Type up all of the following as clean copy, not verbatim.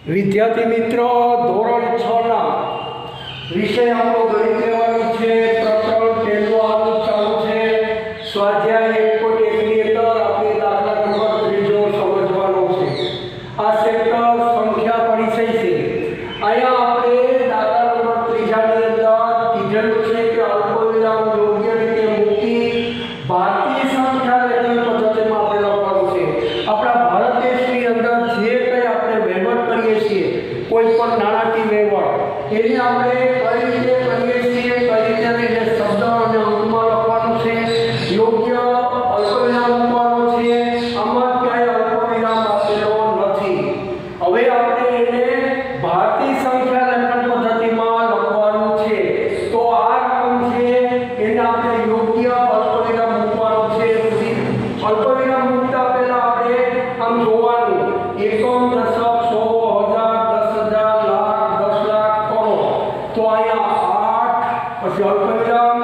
વિદ્યાર્થી મિત્રો, ધોરણ 6 ના વિષય આપણો ગણિત લેવાનો છે. પ્રકરણ પહેલું આપણું ચાલુ છે. સ્વાધ્યાય 1.1 ની અંદર આપણે દાખલા નંબર 3 સમજવાનો છે. આ ચેપ્ટર સંખ્યા પરિચય છે. અહીંયા આપણે દાખલા નંબર 3 ની અંદર કીધેલું છે કે અલ્પવિરામ યોગ્ય રીતે મૂકી ભારતીય સંખ્યા લેખન પદ્ધતિમાં આપણે લખવાનું છે. આપણા ભારત દેશની અંદર જે કંઈ આપણે વહીવટ કરીએ છીએ, કોઈ પણ નાણાકીય વહીવટ, એને આપણે કઈ રીતે કરીએ છીએ, કઈ રીતે એને શબ્દ અને અંકમાં લખવાનું છે, યોગ્ય અલ્પવિરામ મૂકવાનો છે. આમાં ક્યાંય અલ્પવિરામ આપેલો નથી. હવે આપણે એને ભારતીય સંખ્યા લેખન પદ્ધતિમાં લખવાનું છે. તો આ રકમ છે એને આપણે યોગ્ય અલ્પવિરામ મૂકવાનું છે. અલ્પવિરામ મૂકતા પહેલા આપણે આમ જોવાનું, એકમ, દશક, સો, હજાર, 10,000, લાખ, 10 લાખ, કરોડ. તો અહીંયા 8, પછી અલ્પવિરામ,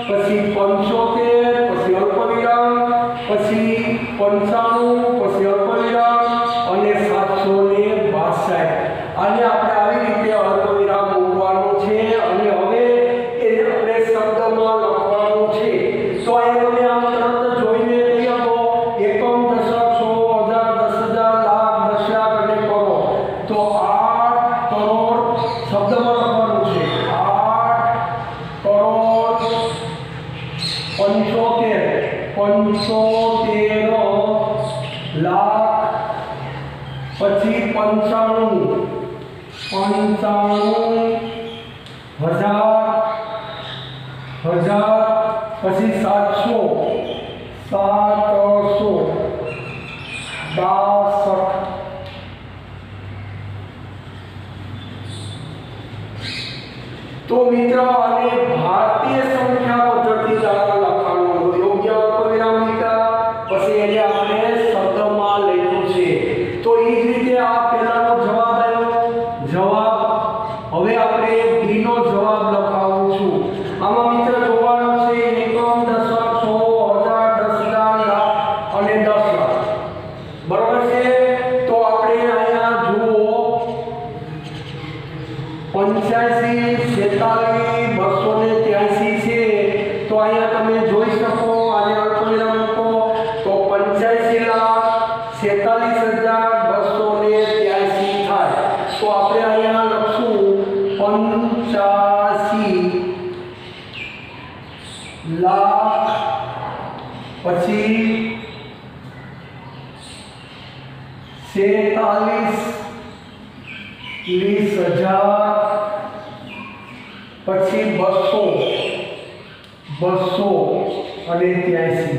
પછી 75, પછી અલ્પવિરામ, પછી 95, પછી અલ્પવિરામ અને 762. આને આપણે આવી રીતે અલ્પવિરામ મૂકવાનું છે. અને હવે એને આપણે શબ્દમાં લખવાનું છે. તો અહીંયા તમે આમ તરત જોઈને લઈ આવો, એકમ, દશક, સો, હજાર, 10,000, લાખ, 10 લાખ અને કરોડ. તો 8 કરોડ શબ્દમાં લખવાનું છે. 8 કરોડ 75 લાખ, પછી 95 હજાર, પછી 700, 62. તો મિત્રો, આને ભારતીય સંખ્યા પદ્ધતિ દ્વારા લખવાનું. યોગ્ય અલ્પવિરામ મૂક્યા પછી એને આપણે શબ્દમાં લખ્યું છે. તો એ જ રીતે આ પહેલાનો જવાબ આવ્યો. જવાબ હવે આપણે બી નો જવાબ લખાવું છું. આમાં મિત્ર જોવાનું છે એકમ, દશક, સો, હજાર, 10,000, લાખ અને 10 લાખ. બરાબર છે. તો આપણે અહીંયા જુઓ 85, 46, 283 છે. તો અહીંયા તમે જોઈ શકો, આને અલ્પવિરામ મૂકો તો 85 લાખ 46,283 થાય. તો આપણે અહીંયા લખશું 85 લાખ, પછી 46,20,000, પછી 283.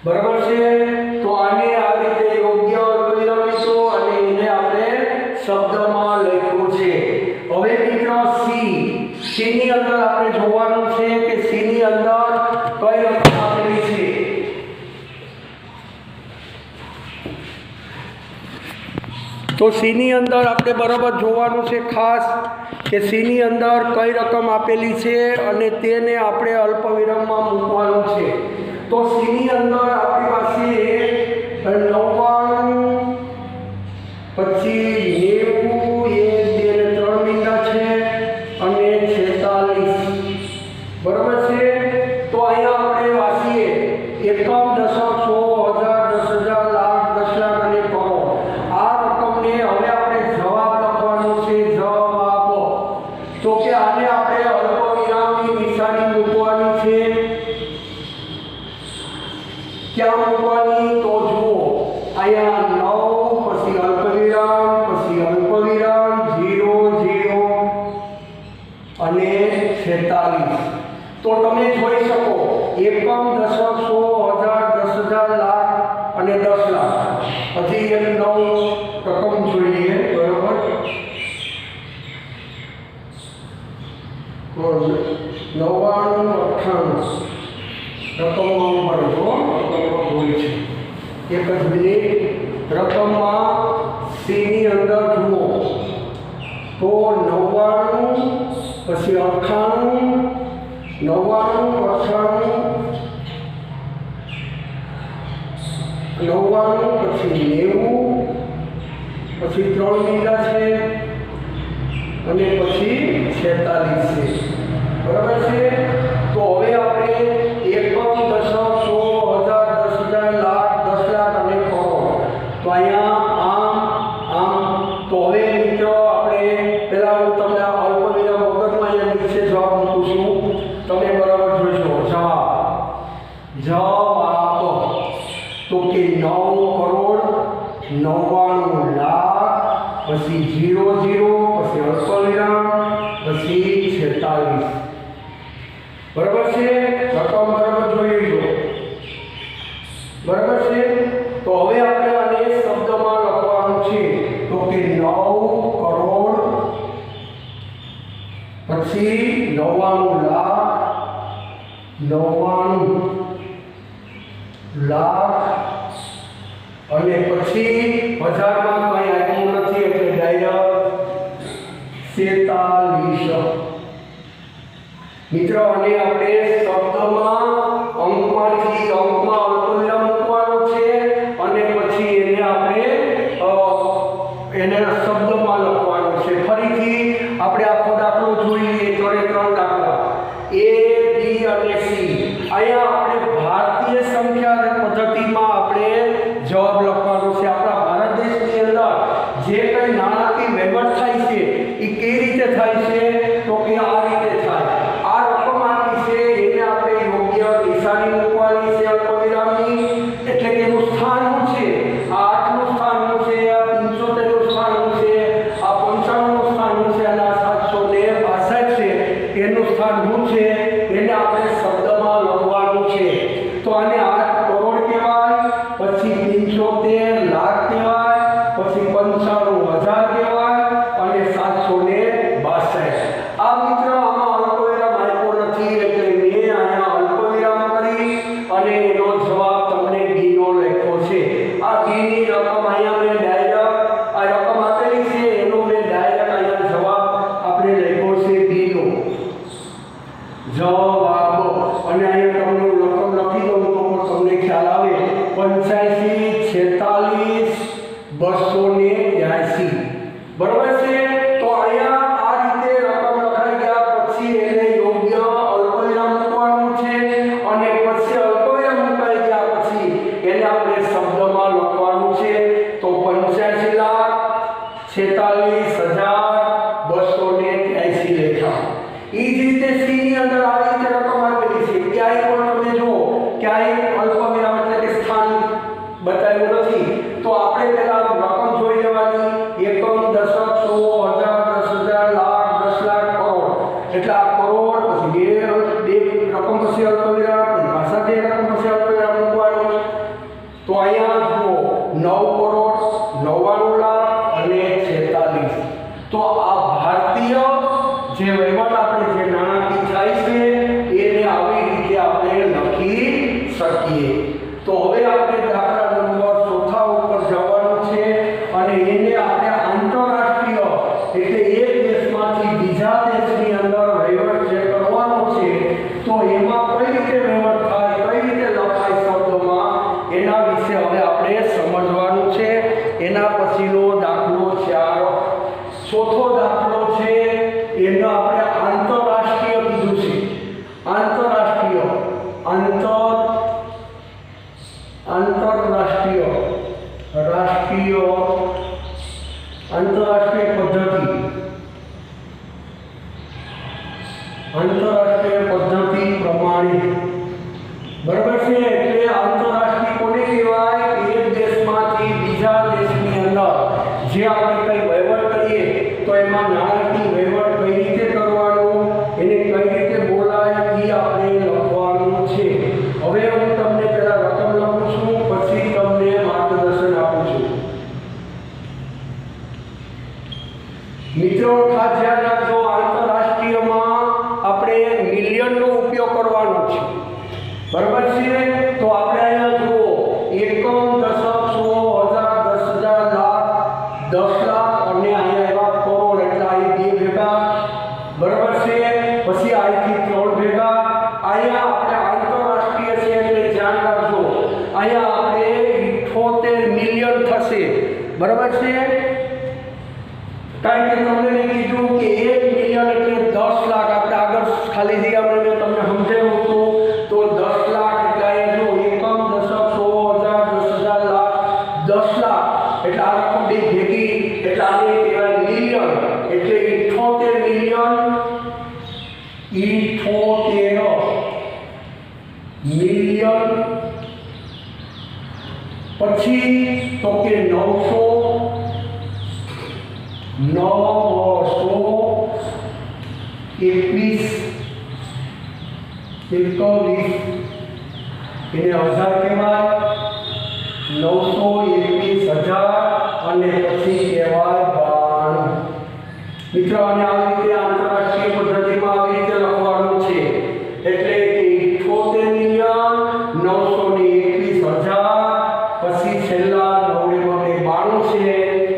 બરાબર છે. તો આને આ રીતે યોગ્ય અલ્પવિરામ લીધો અને એને આપણે શબ્દમાં લખ્યું છે. હવે મિત્રો સી ની અંદર આપણે જોવાનું છે કે સી ની અંદર કઈ રકમ આપેલી છે. તો સી ની અંદર આપણે બરાબર જોવાનું છે ખાસ કે સી ની અંદર કઈ રકમ આપેલી છે અને તેને આપણે અલ્પવિરામમાં મૂકવાનું છે. તો સી ની અંદર આપણી પાસે 99, પછી 90, 1, 2 અને 3 મીંડા છે અને 46. બરાબર છે. તો અહીંયા આપણે વાંચીએ એકમ, દશક, સો, હજાર, 10,000, લાખ, 10 લાખ અને કરોડ. આ રકમને હવે આપણે જવાબ લખવાનો છે. જવાબ. તો કે આને આપણે અલ્પવિરામની નિશાની મૂકવાની છે. ક્યાં મૂકવાની? તો જુઓ, અહીંયા 9, પછી અલ્પવિરામ, પછી અલ્પવિરામ, 0, 0 અને 46. તો તમે જોઈ શકો એકમ, દશક, સો, હજાર, 10,000, લાખ અને 10 લાખ. હજી એક 9 રકમ જોઈએ. બરોબર. 99, 98 રકમમાં ભરજો. રકમમાં ભૂલ છે. એક જ મિનિટ. રકમમાં સી ની અંદર જુઓ તો 99, પછી 98, 99, 98, 99, પછી 90, પછી 3 મીંડા છે અને પછી 46 છે, બરાબર છે। તો હવે આપણે એકમ, દશક, સો, હજાર, 10,000, લાખ, 10 લાખ અને કરોડ, તો અહીંયા આમ તો હવે મિત્રો આપણે પહેલા હું તમને અલ્પ વિરામ વગરમાં અહીંયા નીચે જવાબ મૂકું છું, તમે બરાબર જોઈશો। જવાબ તો કે 9 કરોડ 99 લાખ, પછી 00, પછી અલ્પ વિરામ, પછી 46, બરાબર છે। રકમ બરાબર જોઈ લો, બરાબર છે। તો હવે આપણે આને શબ્દમાં લખવાનું છે, તો કે 9 કરોડ પછી 99 લાખ, 99 લાખ અને પછી હજારમાં કંઈ આપ્યું નથી એટલે ડાયરેક્ટ 46। મિત્રો આને આપણે શબ્દમાં અંકમાંથી અંકમાં અલ્પવિરામ મૂકવાનો છે અને પછી એને આપણે એને શબ્દમાં લખવાનું છે। ફરીથી આપણે આખો દાખલો જોઈ લઈએ, 3 દાખલા A, B અને C। અહીંયા આપણે ભારતીય સંખ્યા પદ્ધતિમાં આપણે જવાબ લખવાનો છે। આપણા ભારત દેશની અંદર જે કંઈ નાણાકીય વહીવટ થાય છે એ કેવી રીતે થાય છે, તો કે આ રીતે થાય। આ રકમ આપી છે એને આપણે યોગ્ય નિશાની મૂકવાની છે અલ્પવિરામની, એટલે કે એનું સ્થાન શું છે, આ 8 નું સ્થાન શું છે, આ 75 નું સ્થાન શું છે, આ 95 નું સ્થાન શું છે અને આ 762 છે એનું સ્થાન શું છે, એને આપણે શબ્દમાં લખવાનું છે। તો આને 8 કરોડ કહેવાય, પછી 75 લાખ કહેવાય, પછી 95,000 કહેવાય અને 762। આ મિત્ર આમાં અલ્પવિરામ આપ્યો નથી એટલે મેં અહીંયા અલ્પવિરામ કરી અને એનો જવાબ તમને B નો લખ્યો છે। આ B ની રકમ અહીંયા મેં ડાયરેક્ટ આ રકમ આપેલી છે એનો મેં ડાયરેક્ટ અહીંયા જવાબ આપણે લખ્યો છે B નો જવાબ। અને અહીંયા તમને હું રકમ લખી દઉં તો તમને ખ્યાલ આવે, 85, 46, 283, બરાબર છે। તો અહીંયા આ રીતે રકમ લખાઈ ગયા પછી એને યોગ્ય અલ્પવિરામ મૂકવાનું છે અને પછી અલ્પવિરામ મુકાઈ ગયા પછી એને આપણે શબ્દમાં લખવાનું છે। તો 85 લાખ 46,283 લખ્યા। એ જ રીતે C ની અંદર આવી રીતે રકમ આપેલી છે, ક્યાંય પણ તમે જો ક્યાંય અલ્પવિરામ એટલે કે સ્થાન બતાવ્યું નથી, તો આપણે પહેલા રકમ જોઈ લેવાની, એકમ, દશક, સો, હજાર, 10,000, લાખ, 10 લાખ, કરોડ, એટલે આ કરોડ પછી બે રકમ પછી અલ્પવિરામ, પછી પાછા બે રકમ પછી અલ્પવિરામ મૂકવાનું। તો અહીંયા જુઓ 9 કરોડ 99 લાખ અને 46। તો આ ભારતીય જે વહીવટ આપણે જે નાણાકીય થાય છે એને આવી રીતે આપણે લખી શકીએ। તો હવે આપણે દાખલા નંબર 4 ઉપર જવાનું છે અને એને આપણે આંતરરાષ્ટ્રીય એટલે એક દેશમાંથી બીજા દેશની અંદર વહીવટ જે કરવાનો છે તો એમાં કઈ રીતે વહીવટ થાય, કઈ રીતે લખાય શબ્દમાં, એના વિશે હવે આપણે સમજવાનું છે। એના પછીનો દાખલો 4, ચોથો દાખલો છે એનો આપણે આંતરરાષ્ટ્રીય કીધું છે। આંતરરાષ્ટ્રીય પદ્ધતિ પ્રમાણે, બરાબર છે। એટલે આંતરરાષ્ટ્રીય કોને કહેવાય, એક દેશમાંથી બીજા દેશની અંદર જે આપણે કઈ વહીવટ કરીએ તો એમાં નાણાકીય વહીવટ કઈ રીતે કરવાનો, એને કઈ રીતે બોલાય એ આપણે લખવાનું છે। હવે હું તમને પહેલા રકમ લખું છું પછી તમને માર્ગદર્શન આપું છું। મિત્રો ખાસ ધ્યાન રાખજો, આંતરરાષ્ટ્રીયમાં આપણે મિલિયનનો ઉપયોગ કરવાનો છે, બરાબર છે। તો આપણે અહીંયા જુઓ એકમ, દશક, સો, હજાર, 10,000, લાખ, 10 લાખ અને અહીંયા એવા કરોડ, એટલે અહીં બે ભેગા, બરાબર છે। પછી અહીંથી 3 ભેગા, અહીંયા આપણે આંતરરાષ્ટ્રીય છે એટલે ધ્યાન રાખજો અહીંયા આપણે 78 મિલિયન થશે, બરાબર છે। કારણ કે તમને મેં કીધું કે 1 મિલિયન એટલે 10 લાખ. આપણે આગળ ખાલી જગ્યામાં મેં તમને સમજાવ્યું હતું. તો 10 લાખ એટલે અહીંયા જો એકમ, દશક, સો, હજાર, 10,000, લાખ, 10 લાખ એટલે આ રકમ બે ભેગી એટલે આને કહેવાય મિલિયન. એટલે 78 મિલિયન 78 મિલિયન. પછી તો કે 921 એને હજાર કહેવાય. 921,000 અને પછી કહેવાય 92. મિત્રો અને આવી રીતે આંતરરાષ્ટ્રીય પદ્ધતિમાં આવી રીતે લખવાનું છે. એટલે કે 78 મિલિયન 921,000 પછી છેલ્લા 92 છે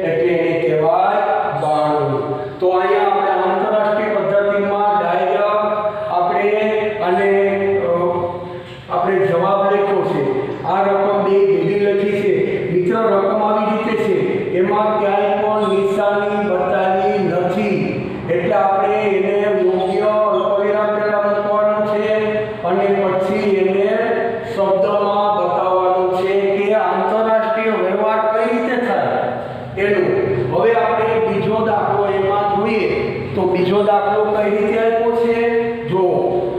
એટલે એને કહેવાય 92. તો અહીંયા આપણે આંતરરાષ્ટ્રીય પદ્ધતિમાં ડાયરેક્ટ આપણે જવાબ લખ્યો છે. આ રકમ બે ભેગી લખી છે. મિત્રો રકમ આવી રીતે છે, એમાં ક્યાંય પણ નિશાની બતાવી નથી. એટલે આપણે એને યોગ્ય અલ્પવિરામ પહેલા મૂકવાનું છે અને પછી એને શબ્દમાં બતાવવાનું છે કે આંતરરાષ્ટ્રીય વ્યવહાર કઈ રીતે થાય એનું. હવે આપણે બીજો દાખલો એમાં જોઈએ. તો બીજો દાખલો કઈ રીતે આપ્યો છે? જો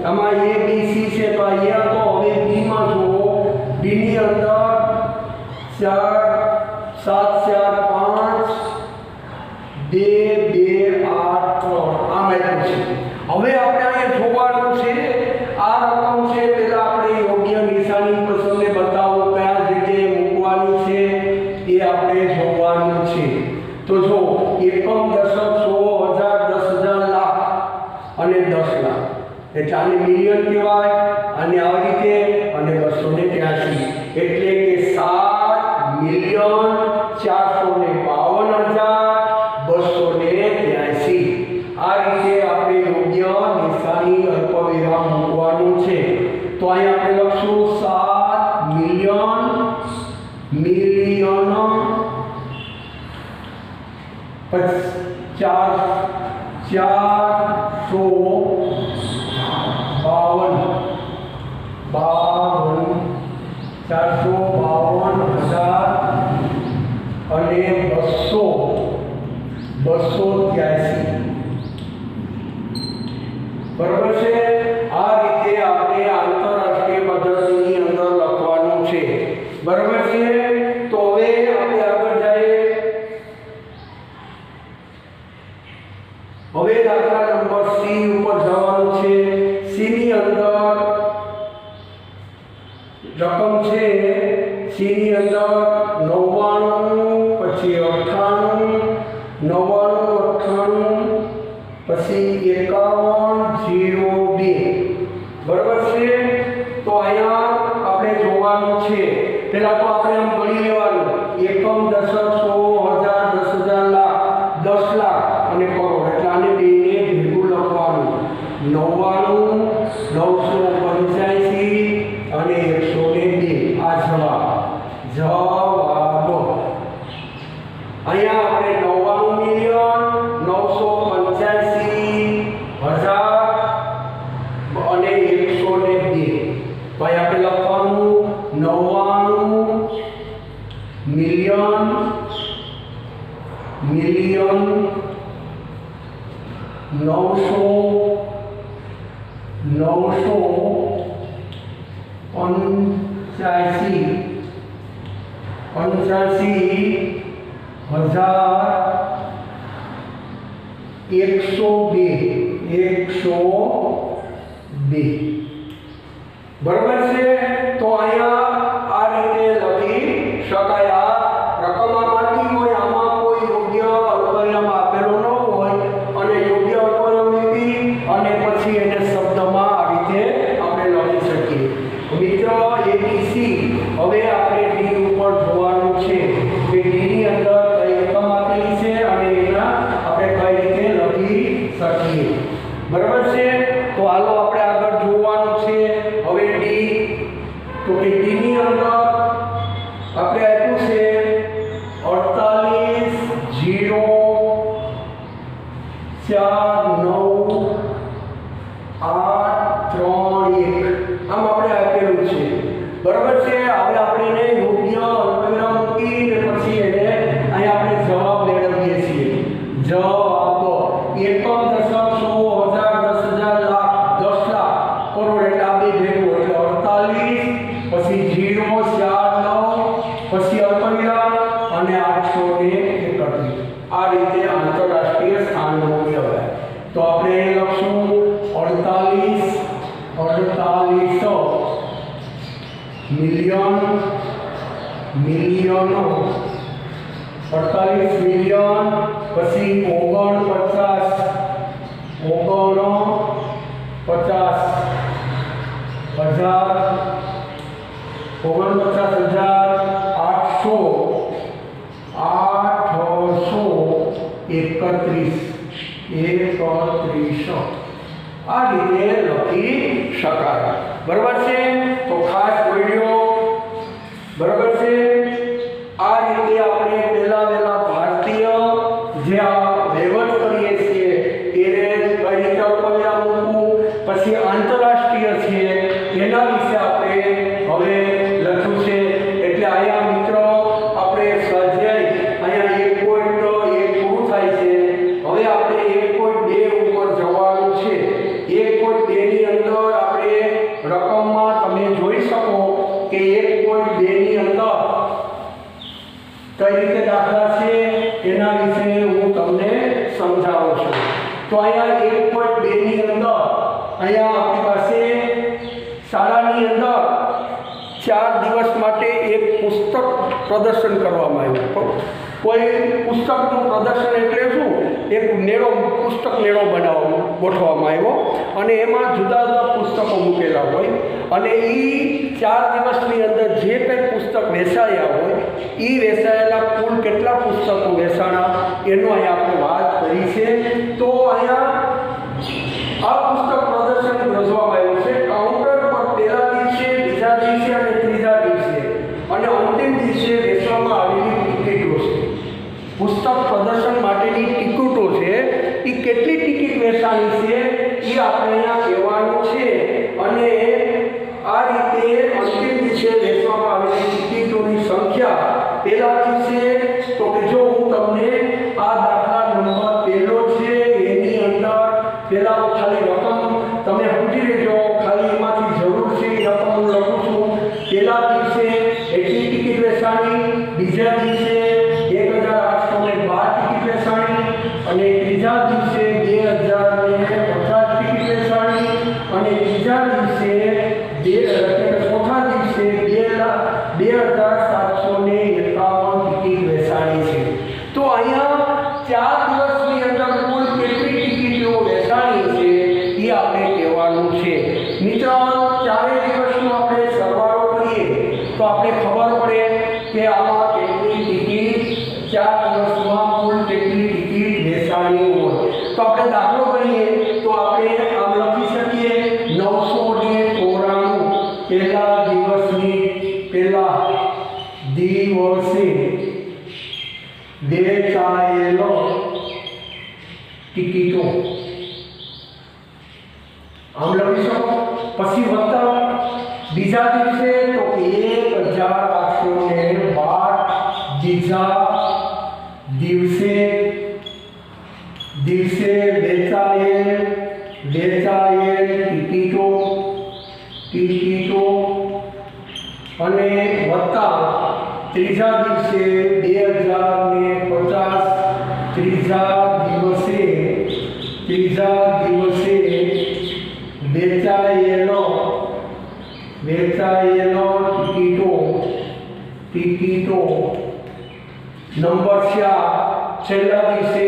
આમાં A B C છે તો અહીંયા તો હવે B માં જુઓ. B ની અંદર 4 7 4 5 2 2 8 3 આમ આપ્યું છે. હવે આપણે અહીંયા જોવાનું છે આ રકમ છે પહેલા આપણે યોગ્ય નિશાની પસંદ બતાવો કયા જગ્યાએ મૂકવાની છે એ આપણે જોવાનું છે. તો જો એકમ, દશક, સો, હજાર, 10,000, લાખ અને 10 લાખ એટલે આને મિલિયન કહેવાય. અને આવી રીતે અને 283 એટલે કે 7,452,283. આ રીતે આપણે યોગ્ય નિશાની અલ્પવિરામ મૂકવાનું છે. તો અહીંયા આપણે લખશું 7 મિલિયન મિલિયન 452,000 અને 283. બરાબર છે? આ રીતે આપણે આંતરરાષ્ટ્રીય પદ્ધતિની અંદર લખવાનું છે. બરાબર છે? તો હવે આપણે આગળ જઈએ. હવે દાખલા નંબર C ઉપર જવાનું છે. C ની અંદર રકમ છે. C ની અંદર 99 પછી 98 પછી 5102. બરાબર છે? તો અહીંયા આપણે જોવાનું છે. પહેલા તો આપણે આમ ગણી લેવાનું. એકમ, દશક, સો, હજાર, 10,000, લાખ, 10 લાખ અને કરોડ. એટલે આને બેને ભેગું લખવાનું. 99 985 અને 102. આ જવાબ અહીંયા આપણે 99 મિલિયન 985,000 અને 102. તો અહીંયા આપણે લખવાનું 99 મિલિયન 102. બરાબર છે? તો અહીંયા આ રીતે લખી શકાય. આ રકમમાં માંગી હોય આમાં કોઈ યોગ્ય અલ્પવિરામ આપેલો ન હોય અને યોગ્ય અલ્પવિરામ લીધી અને પછી એને શબ્દમાં આ રીતે આપણે લખી શકીએ. મિત્રો ABC. હવે આપણે D ઉપર જોવાનું છે કે D ની અંદર કઈ રકમ આપેલી છે અને એના આપણે કઈ રીતે લખી શકીએ. બરાબર છે? તો હાલો આપણે આગળ જોવાનું છે. હવે D તો કે D ની અંદર આપણે આપ્યું છે 48,000 4 9 8 3 1 આમ આપણે આપેલું છે, બરાબર છે। હવે આપણે એને યોગ્ય અલ્પવિરામ મૂકીને પછી એને અહીં આપણે જવાબ મેળવીએ છીએ। જવાબ એકમ દશક 100 1000 10,000 લાખ 10 લાખ કરોડ એટલે આ બે ભેગું એટલે 48 પછી 0 4 9 પછી અલ્પવિરામ અને 831 આ રીતે આંતરરાષ્ટ્રીય સ્થાનનું કહેવાય। તો આપણે લખશું 48 મિલિયન મિલિયનો 48 મિલિયન પછી 49 હજાર 831 આ રીતે લખી શકાય, બરાબર છે। તો ખાસ વિડિયો, બરાબર છે। આ રીતે આપણે પહેલા ભારતીય જે આ વહીવટ કરીએ છીએ એને કઈ રીતે અલ્પવિરામ મૂકવું, પછી આંતરરાષ્ટ્રીય છે એના વિશે આપણે હવે લખ્યું છે। એટલે અહીંયા મિત્રો આપણે સ્વાધ્યાય અહીંયા 1.1 પૂરું થાય છે। હવે આપણે 1.2 ઉપર જવાનું છે। 1.2 ની અંદર આપણે રકમમાં તમે જોઈ શકો કે 1.2 ની અંદર કઈ રીતે દાખલા છે એના વિશે હું તમને સમજાવું છું। તો અહીંયા 1.2 ની અંદર અહીંયા આપણી પાસે શાળાની અંદર 4 દિવસ માટે એક પુસ્તક પ્રદર્શન કરવામાં આવ્યું। કોઈ પુસ્તકનું પ્રદર્શન એટલે શું, એક મેળો, પુસ્તક મેળો ગોઠવવામાં આવ્યો અને એમાં જુદા જુદા પુસ્તકો મૂકેલા હોય અને એ 4 દિવસની અંદર જે કંઈ પુસ્તક વેચાયા હોય એ વેચાયેલા કુલ કેટલા પુસ્તકો વેચાણા એનો અહીંયા આપણે વાત કરી છે। તો અહીંયા આ પુસ્તક પ્રદર્શન યોજવામાં આવ્યું છે। કાઉન્ટર પર પહેલા દિવસે, બીજા દિવસે અને ત્રીજા દિવસે અને અંતિમ દિવસે વેચવામાં આવેલી ટિકિટો છે। પુસ્તક પ્રદર્શન માટેની ટિકિટો છે, એ કેટલી ટિકિટ વેચાણી છે એ આપણે અહીંયા કહેવાનું છે અને આ રીતે અંતિમ દિવસે વેચવામાં આવેલી ટિકિટોની સંખ્યા પહેલા દિવસે, તો કે જો હું તમને આ દાખલા નંબર પહેલો છે એની અંદર પહેલા ખાલી રકમ તમે સમજી લેજો, ખાલી એમાંથી જરૂર છે એ રકમ હું લખું છું। પહેલા દિવસે એટલી ટિકિટ વેચાણી, બીજા દિવસે 1812 ટિકિટ વેચાણી અને ત્રીજા દિવસે 2050 ટિકિટ વેચાણી અને ત્રીજા દિવસે ચોથા દિવસે 2751 ટિકિટ વેચાણી છે। તો અહીંયા 4 દિવસની અંદર કુલ કેટલી ટિકિટો વેચાણી છે એ આપણે કહેવાનું છે। મિત્રો 4 દિવસનો આપણે સરવાળો કરીએ તો આપણે ખબર પડે કે આમાં કેટલી ટિકિટ 4 દિવસમાં કુલ કેટલી ટિકિટ વેચાણી હોય। તો આપણે દાખલો કરીએ તો આપણે આમ લખી શકીએ 994 પહેલા દિવસે વેચાયેલો ટિકિટો આમ લખી શકો, પછી વત્તા બીજા દિવસે તો 1812 બીજા દિવસે વેચાયેલ ટિકિટો અને વત્તા ત્રીજા દિવસે 2050 ત્રીજા દિવસે વેચાયેલો ટિકિટો નંબર 4 છેલ્લા દિવસે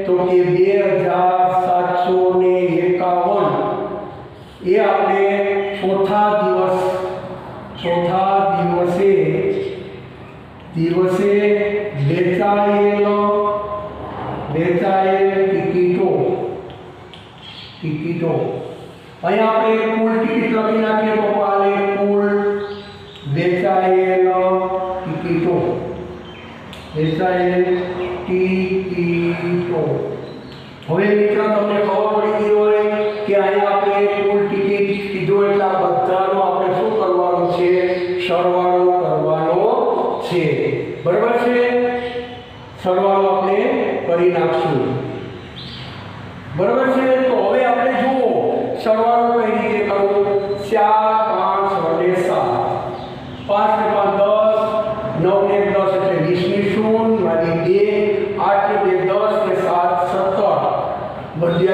તો કે 2751 એ આપણે ચોથા દિવસે વેચાયેલ ટિકિટો અહીંયા આપણે કુલ ટિકિટ લખી નાખીએ તો આલે કુલ વેચાયેલ ટિકિટો હવે મિત્રો તમને ખબર પડી ગઈ હોય કે અહીંયા આપણે કુલ ટિકિટ કીધું એટલે આ બધાનો આપણે શું કરવાનું છે? સરવાળો કરવાનો છે. બરાબર છે? સરવાળો આપણે કરી નાખશું. બરાબર છે? તો હવે આપણે જુઓ સરવાળો કઈ રીતે કરવો. 4 5 અને 7, 5 ને 5 10, 9 ને 10 એટલે 20 ની શૂન્ય વાળી 2, 8 ને 2 10 ને 7 17, બધી 1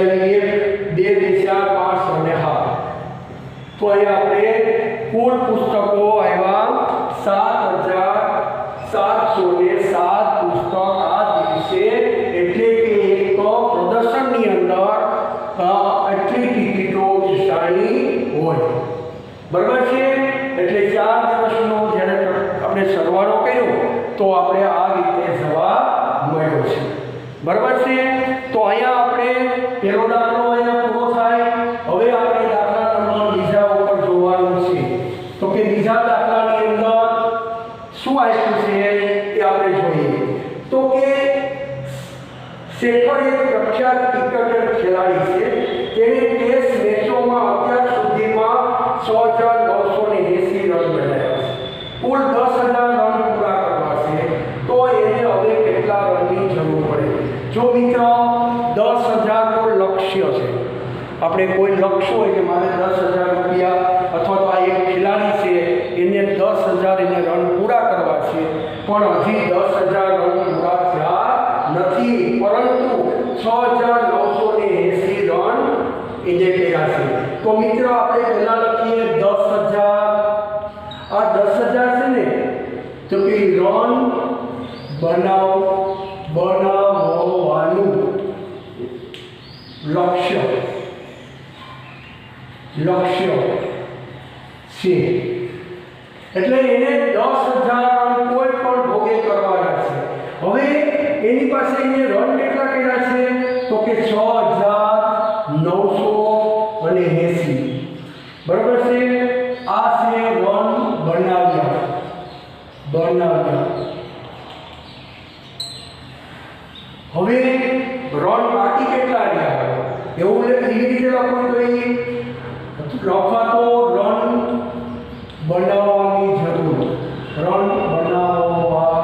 2 2 4 5 અને 7. તો અહીંયા આપણે કુલ પુસ્તકો આવ્યા 7707 પુસ્તક આ દિવસે, એટલે કે એક પ્રદર્શનની અંદર એટલી ટિકિટો વેચાણી હોય. બરાબર છે? એટલે 4 દિવસનો જ્યારે આપણે સરવાળો કર્યો તો આપણે આ રીતે જવાબ મળ્યો છે. બરાબર છે? તો અહીંયા આપણે પહેલો દાખલો અહીંયા પૂરો થાય. હવે આપણે દાખલા નંબર બીજા ઉપર જોવાનું છે. તો કે બીજા દાખલાની અંદર શું આપ્યું છે એ આપણે જોઈએ. તો કે શેખર એક પ્રખ્યાત ક્રિકેટર ખેલાડી છે. તેણે ટેસ્ટ મેચોમાં અત્યાર સુધીમાં 6980 રન બનાવ્યા છે. કુલ 10000 રન પૂરા કરવા છે. તો એને હવે કેટલા રનની જરૂર પડે? જો મિત્ર 10000 નો લક્ષ્ય છે, આપણે કોઈ લક્ષ્ય હોય કે મારે 10000 રૂપિયા અથવા તો આ એક ખેલાડી છે એને 10000 એને રન પૂરા કરવા છે, પણ હજી 10000 રન પૂરા થયા નથી, પરંતુ 6980 રન એને કર્યા છે. તો મિત્ર આપણે પહેલા લખીએ 10000. આ 10000 છે ને, તો કે રન બનાવવાનું લક્ષ્ય છે. એટલે એને 10000 રન કોઈ પણ ભોગે કરવાના છે. હવે એની પાસે એને રન કેટલા કર્યા છે? તો કે 6980. બરાબર છે? આ છે રન બનાવ્યા. હવે રન બાકી કેટલા રહ્યા? એવું એવી રીતે લખવું જોઈએ. લખવા તો રન બનાવવાની જરૂર, રન બનાવવા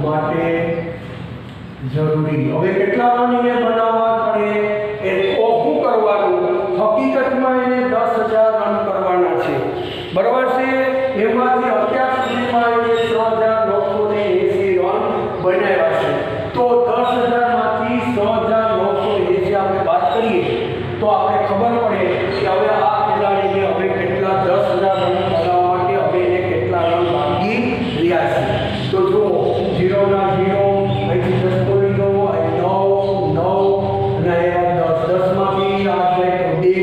માટે જરૂરી. હવે કેટલા રન એને બનાવવા પડે? એ શું કરવાનું? હકીકતમાં એને 10000 રન કરવાના છે. બરાબર છે? એમાંથી અત્યાર સુધીમાં એને 6980 રન બનાવ્યા છે. તો 10000 માંથી 6980 આપણે વાત કરીએ તો આપણે ખબર પડે કે હવે આ ખેલાડીને હવે કેટલા 10000 રન બનાવવા માટે હવે એને કેટલા રન બાકી રહ્યા છે. તો જો 0 ના 0, અહીંથી 10 બોલી દો, અહીં 9 9 અને 10 માંથી 8 જાય તો 2,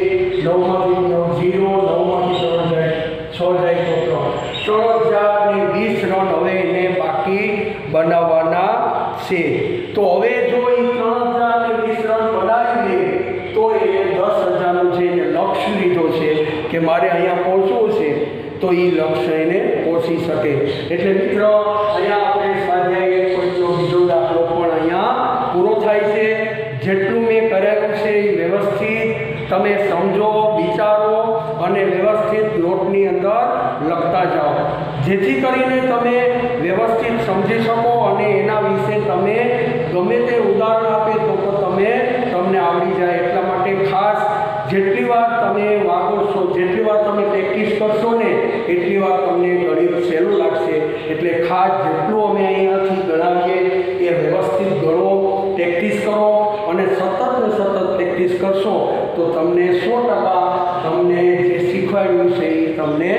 9 માંથી 9 0, 9 માંથી 3 જાય 6 જાય તો 3020 રન હવે એને બાકી બનાવવાના છે. તો હવે જો એ 3020 રન બનાવી લે તો એને 10000 નું જે લક્ષ્ય લીધો છે કે મારે અહીંયા પહોંચવું છે, તો એ લક્ષ્ય એને પહોંચી શકે. એટલે મિત્ર અહીંયા આપણે સ્વાધ્યાય 1.નો બીજો દાખલો પણ અહીંયા પૂરો થાય છે. જેટલું મેં કરેલું છે એ વ્યવસ્થિત તમે સમજો, વિચારો અને વ્યવસ્થિત નોટની અંદર લખતા જાઓ, જેથી કરીને તમે વ્યવસ્થિત સમજી શકો અને એના વિશે તમે ગમે તે ઉદાહરણ આપે તો તમને આવડી જાય. એટલા માટે ખાસ જેટલી વાર તમે વાગોશો, જેટલી વાર તમે પ્રેક્ટિસ કરશો ને એટલી વાર તમને ગણિત સહેલું લાગશે. એટલે ખાસ જેટલું અમે અહીંયાથી ગણાવીએ એ વ્યવસ્થિત ગણો, પ્રેક્ટિસ કરો અને સતત પ્રેક્ટિસ કરશો તો તમને 100% તમને જે શીખવાડ્યું છે એ તમને